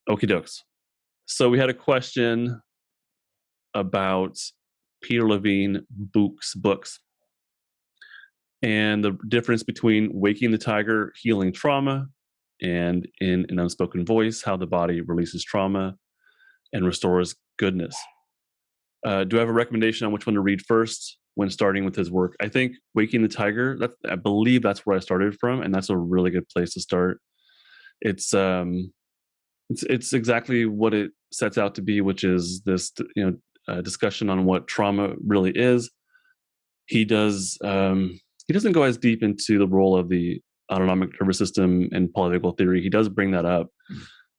Okie dokes. So we had a question about Peter Levine books, and the difference between Waking the Tiger, healing trauma, and in an unspoken voice, how the body releases trauma and restores goodness. Do I have a recommendation on which one to read first when starting with his work? I think Waking the Tiger, I believe that's where I started from, and that's a really good place to start. It's it's exactly what it sets out to be, which is this discussion on what trauma really is. He doesn't go as deep into the role of the autonomic nervous system and polyvagal theory. He does bring that up,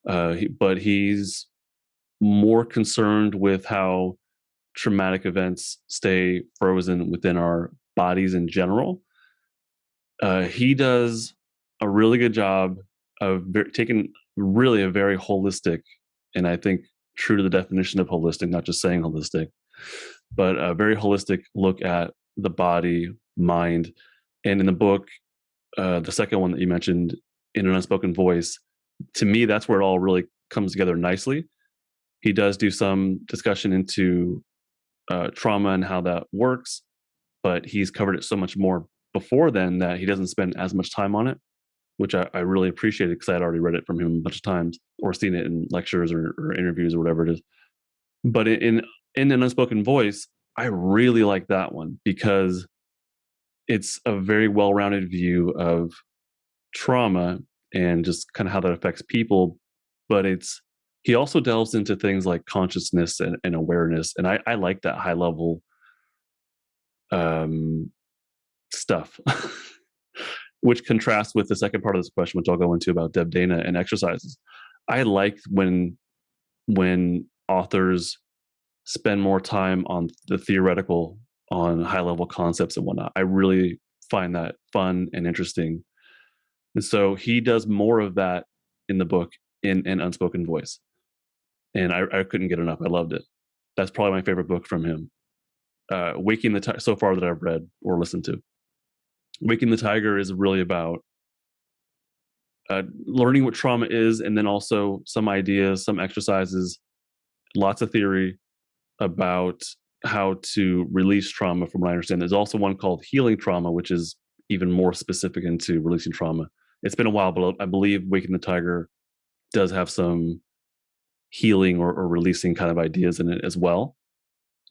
but he's more concerned with how traumatic events stay frozen within our bodies in general. He does a really good job of taking really a very holistic, and I think true to the definition of holistic, not just saying holistic, but a very holistic look at the body, mind. And in the book, the second one that you mentioned, In an Unspoken Voice, to me, that's where it all really comes together nicely. He does do some discussion into trauma and how that works, but he's covered it so much more before then that he doesn't spend as much time on it, which I really appreciated because I had already read it from him a bunch of times or seen it in lectures or interviews or whatever it is. But in an unspoken voice, I really like that one because it's a very well-rounded view of trauma and just kind of how that affects people. But he also delves into things like consciousness and awareness, and I like that high level stuff. Which contrasts with the second part of this question, which I'll go into about Deb Dana and exercises. I like when authors spend more time on the theoretical, on high level concepts and whatnot. I really find that fun and interesting. And so he does more of that in the book in an unspoken voice. And I couldn't get enough. I loved it. That's probably my favorite book from him. Waking the Tiger, so far that I've read or listened to. Waking the Tiger is really about learning what trauma is, and then also some ideas, some exercises, lots of theory about how to release trauma, from what I understand. There's also one called Healing Trauma, which is even more specific into releasing trauma. It's been a while, but I believe Waking the Tiger does have some healing or releasing kind of ideas in it as well.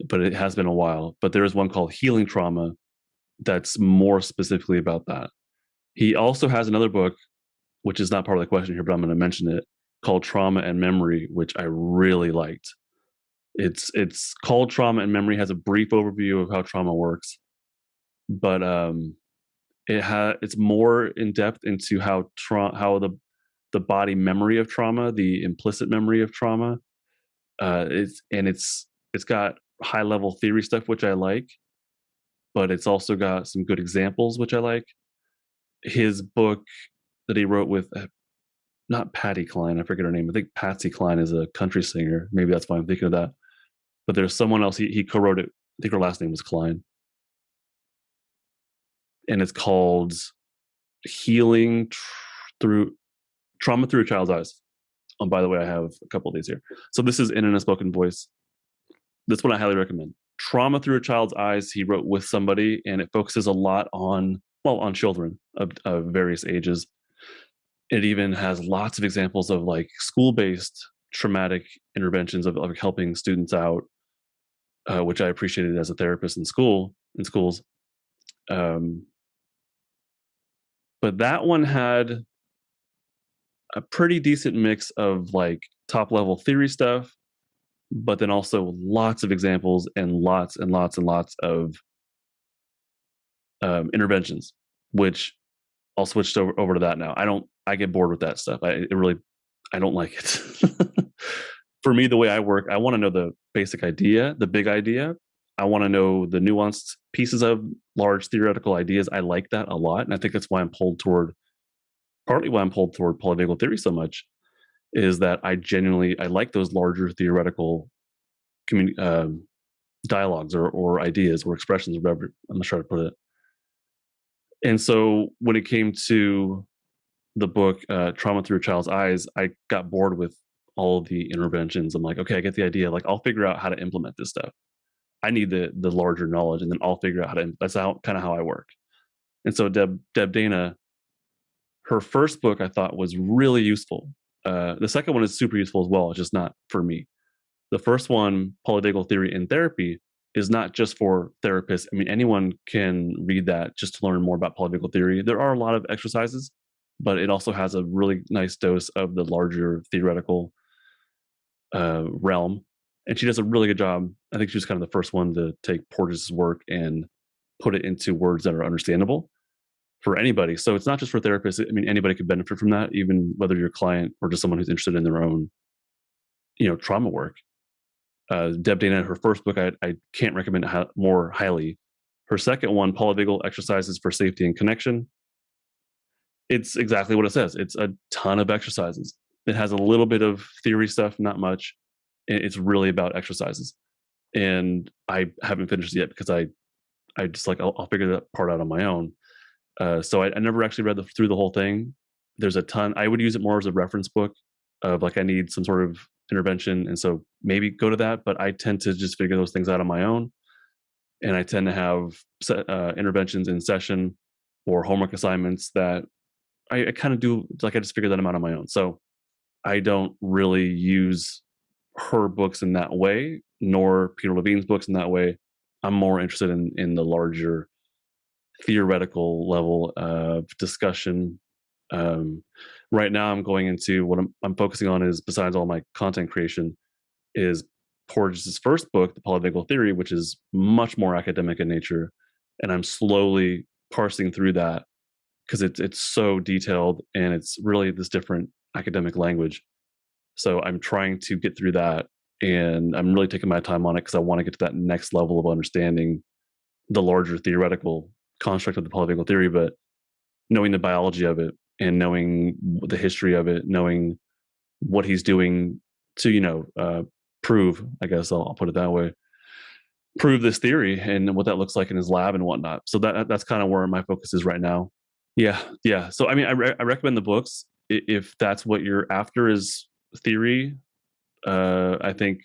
But it has been a while. But there is one called Healing Trauma that's more specifically about that. He also has another book, which is not part of the question here, but I'm going to mention it, called Trauma and Memory, which I really liked. It's called Trauma and Memory, has a brief overview of how trauma works, but it's more in depth into how the body memory of trauma, the implicit memory of trauma, it's got high level theory stuff, which I like, but it's also got some good examples, which I like. His book that he wrote with, not Patty Klein, I forget her name. I think Patsy Cline is a country singer. Maybe that's why I'm thinking of that. But there's someone else, he co-wrote it. I think her last name was Klein. And it's called Healing Through Trauma Through a Child's Eyes. Oh, by the way, I have a couple of these here. So this is In an Unspoken Voice. This one I highly recommend. Trauma Through a Child's Eyes, he wrote with somebody, and it focuses a lot on children of various ages. It even has lots of examples of like school-based traumatic interventions of helping students out, which I appreciated as a therapist in schools. But that one had a pretty decent mix of like top level theory stuff, but then also lots of examples and lots and lots and lots of interventions, which I'll switch over to that now. I get bored with that stuff. I don't like it. For me, the way I work, I want to know the basic idea, the big idea. I want to know the nuanced pieces of large theoretical ideas. I like that a lot. And I think that's why partly why I'm pulled toward polyvagal theory so much, is that I like those larger theoretical dialogues or ideas or expressions, or whatever I'm not sure how to put it. And so when it came to the book Trauma Through a Child's Eyes, I got bored with all the interventions. I'm like, okay, I get the idea. Like, I'll figure out how to implement this stuff. I need the larger knowledge, and then I'll figure out how to. That's how kind of how I work. And so Deb Dana, her first book I thought was really useful. The second one is super useful as well. It's just not for me. The first one, Polyvagal Theory in Therapy, is not just for therapists. I mean, anyone can read that just to learn more about polyvagal theory. There are a lot of exercises, but it also has a really nice dose of the larger theoretical realm. And she does a really good job. I think she was kind of the first one to take Porges' work and put it into words that are understandable for anybody. So it's not just for therapists. I mean, anybody could benefit from that, even whether you're a client or just someone who's interested in their own, trauma work. Deb Dana, her first book, I can't recommend it more highly. Her second one, Polyvagal Exercises for Safety and Connection, it's exactly what it says. It's a ton of exercises. It has a little bit of theory stuff, not much. It's really about exercises. And I haven't finished it yet because I just like, I'll figure that part out on my own. So I never actually read through the whole thing. There's a ton. I would use it more as a reference book of like, I need some sort of intervention. And so maybe go to that, but I tend to just figure those things out on my own. And I tend to have interventions in session or homework assignments that I kind of do, like I just figure them out on my own. So I don't really use her books in that way, nor Peter Levine's books in that way. I'm more interested in the larger theoretical level of discussion. Right now, I'm going into what I'm focusing on is, besides all my content creation, is Porges' first book, The Polyvagal Theory, which is much more academic in nature, and I'm slowly parsing through that because it's so detailed and it's really this different academic language. So I'm trying to get through that, and I'm really taking my time on it because I want to get to that next level of understanding the larger theoretical construct of the polyvagal theory, but knowing the biology of it and knowing the history of it, knowing what he's doing to, prove, I guess I'll put it that way, prove this theory and what that looks like in his lab and whatnot. So that's kind of where my focus is right now. Yeah. Yeah. So, I mean, I recommend the books if that's what you're after is theory. I think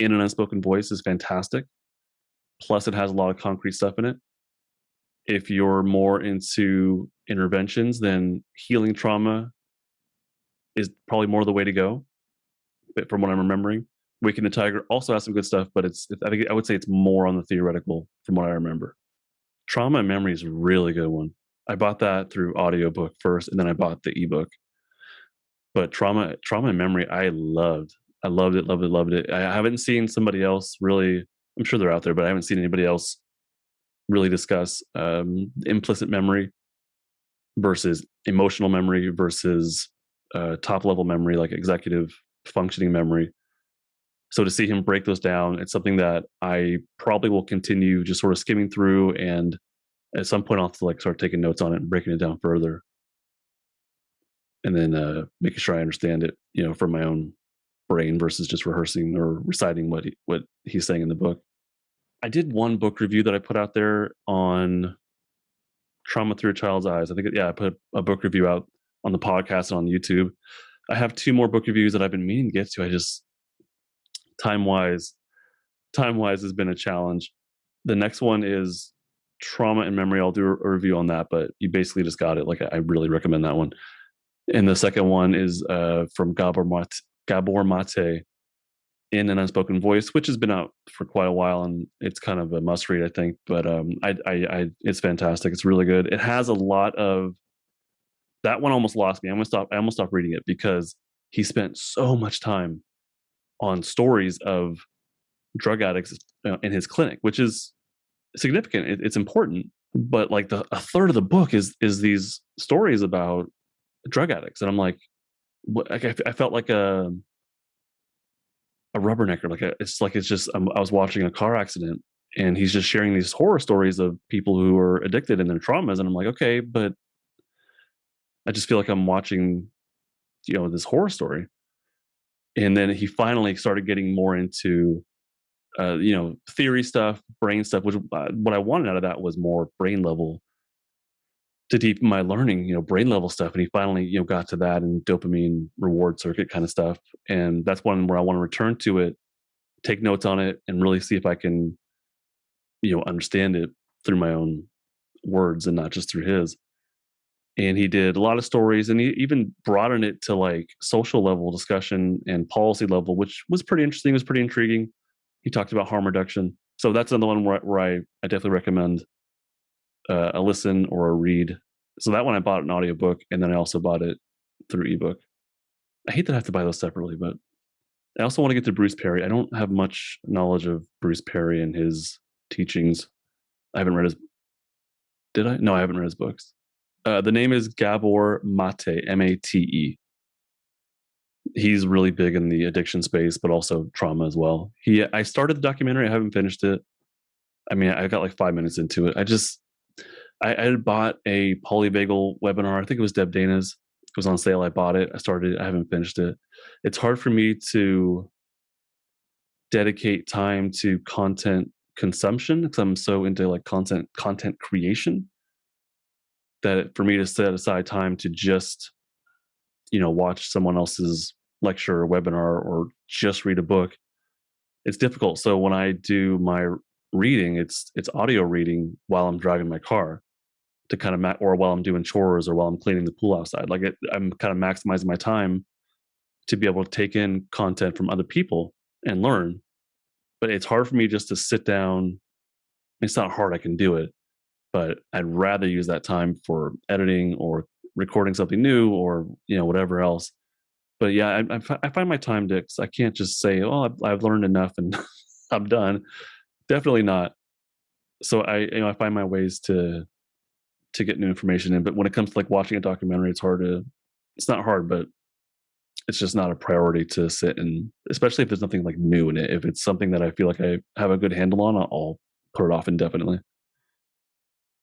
In an Unspoken Voice is fantastic. Plus, it has a lot of concrete stuff in it. If you're more into interventions, then Healing Trauma is probably more the way to go, from what I'm remembering. Waking the Tiger also has some good stuff, but I think I would say it's more on the theoretical from what I remember. Trauma and Memory is a really good one. I bought that through audiobook first, and then I bought the ebook. But Trauma and Memory, I loved. I loved it, loved it, loved it. I haven't seen somebody else really. I'm sure they're out there, but I haven't seen anybody else really discuss implicit memory versus emotional memory versus top level memory, like executive functioning memory. So to see him break those down, it's something that I probably will continue just sort of skimming through, and at some point I'll have to like start taking notes on it and breaking it down further, and then making sure I understand it, from my own brain versus just rehearsing or reciting what he's saying in the book. I did one book review that I put out there on Trauma Through a Child's Eyes. I think, I put a book review out on the podcast and on YouTube. I have 2 more book reviews that I've been meaning to get to. I just time wise has been a challenge. The next one is Trauma and Memory. I'll do a review on that, but you basically just got it. Like, I really recommend that one. And the second one is from Gabor Mate, In an Unspoken Voice, which has been out for quite a while, and it's kind of a must read, I think. But it's fantastic. It's really good. It has a lot of that one. Almost lost me. I almost stopped reading it because he spent so much time on stories of drug addicts in his clinic, which is significant. It's important, but like a third of the book is these stories about drug addicts, and I'm like, what? Like, I felt like a rubbernecker. It's just I was watching a car accident, and he's just sharing these horror stories of people who are addicted and their traumas, and I'm like, okay, but I just feel like I'm watching, this horror story. And then he finally started getting more into, theory stuff, brain stuff, which what I wanted out of that was more brain level to deepen my learning, brain level stuff. And he finally, got to that and dopamine reward circuit kind of stuff. And that's one where I want to return to it, take notes on it, and really see if I can, understand it through my own words and not just through his. And he did a lot of stories, and he even broadened it to like social level discussion and policy level, which was pretty interesting, was pretty intriguing. He talked about harm reduction. So that's another one where I definitely recommend a listen or a read. So that one I bought an audiobook, and then I also bought it through ebook. I hate that I have to buy those separately, but I also want to get to Bruce Perry. I don't have much knowledge of Bruce Perry and his teachings. I haven't read his. Did I? No, I haven't read his books. The name is Gabor Mate, Mate. He's really big in the addiction space, but also trauma as well. I started the documentary. I haven't finished it. I mean, I got like 5 minutes into it. I had bought a Polyvigil webinar. I think it was Deb Dana's. It was on sale. I bought it. I started it. I haven't finished it. It's hard for me to dedicate time to content consumption because I'm so into like content creation that for me to set aside time to just watch someone else's lecture or webinar or just read a book, it's difficult. So when I do my reading, it's audio reading while I'm driving my car to kind of or while I'm doing chores or while I'm cleaning the pool outside. Like I'm kind of maximizing my time to be able to take in content from other people and learn. But it's hard for me just to sit down. It's not hard, I can do it, but I'd rather use that time for editing or recording something new or whatever else. But yeah, I find my time dicks. I can't just say, "Oh, I've learned enough and I'm done." Definitely not. So I find my ways to get new information in. But when it comes to like watching a documentary, it's hard to. It's not hard, but it's just not a priority to sit and, especially if there's nothing like new in it. If it's something that I feel like I have a good handle on, I'll put it off indefinitely.